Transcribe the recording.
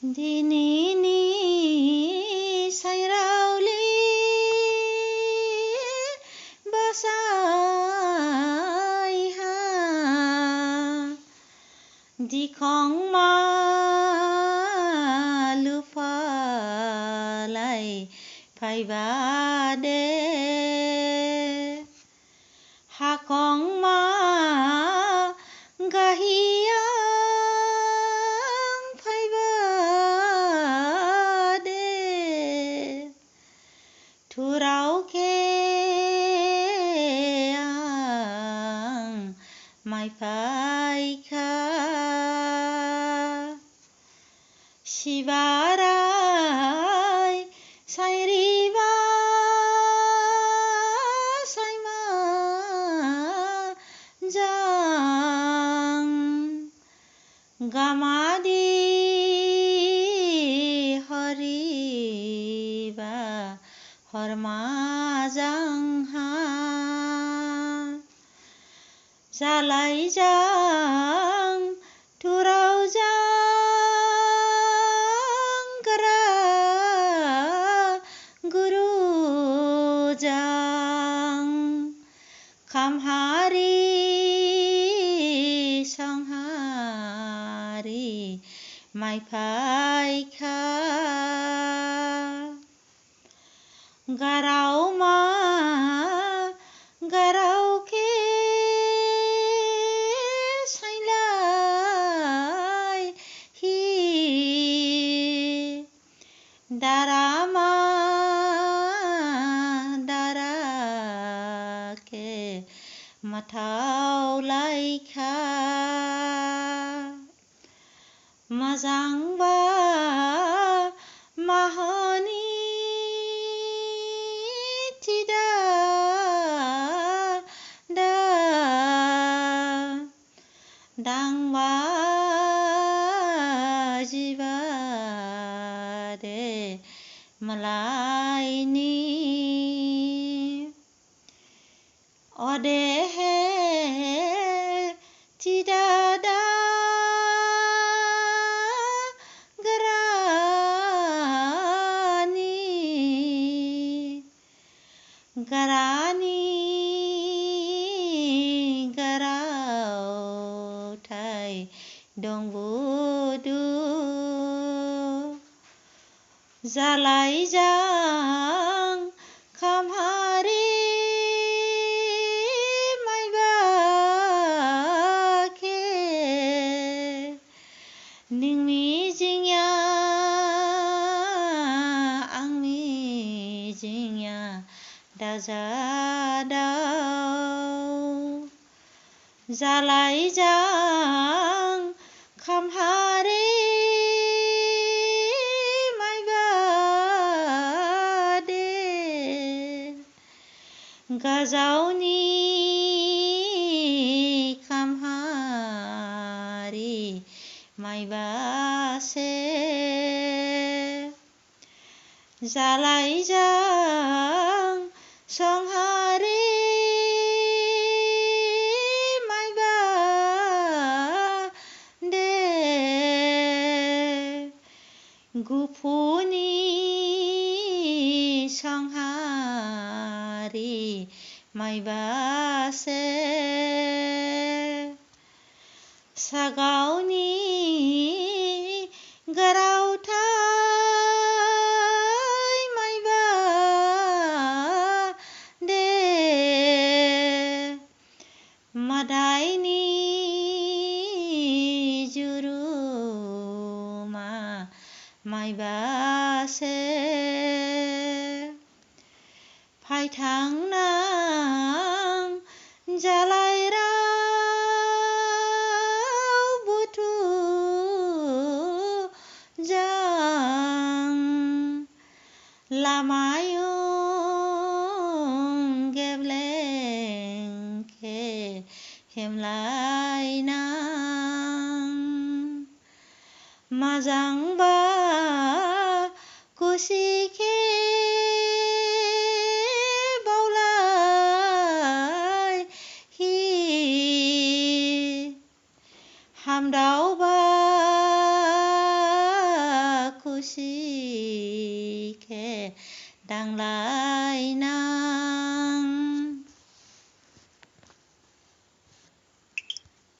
दिनैनि सायरावलि बासायहा दिखं मालुफालाय फायबादे हाखं मा गाहियां फायबादे थुरावखे आं माइ फायखा सिबाराय सायरिबा सायमा जां गामादि हरिबा हरमा जांहा जालाय जां थुराव जां गरा गुरु जां खामहारि संहारि माइ फायखा गाराव मा गारावखे सायलाय हि दारामा दाराके माथावलायखा मोजांबा माहनि थिदा दा दांबा जिबादे मलायनि अदेहे थिदादा गारानि गारावथाय दंबुदु जालाय जां खामहारि मायबाखे नोंनि जिंया आंनि जिंया दाजादाव जालाय जां खामहारि मायबादे गाजावनि खामहारि मायबासे जालाय जां संहारि मायबादे गुफुनि संहारि मायबासे सागावनि गारावथाय मायबादे मादायनि जुरुमा मायबासे फायथांनां जालाय राव बुथु जां लामायं गेब्लेंखे हेमलायनां माजांबा कुसिखे बावलाय हि हामदावबा si khe đang lại nang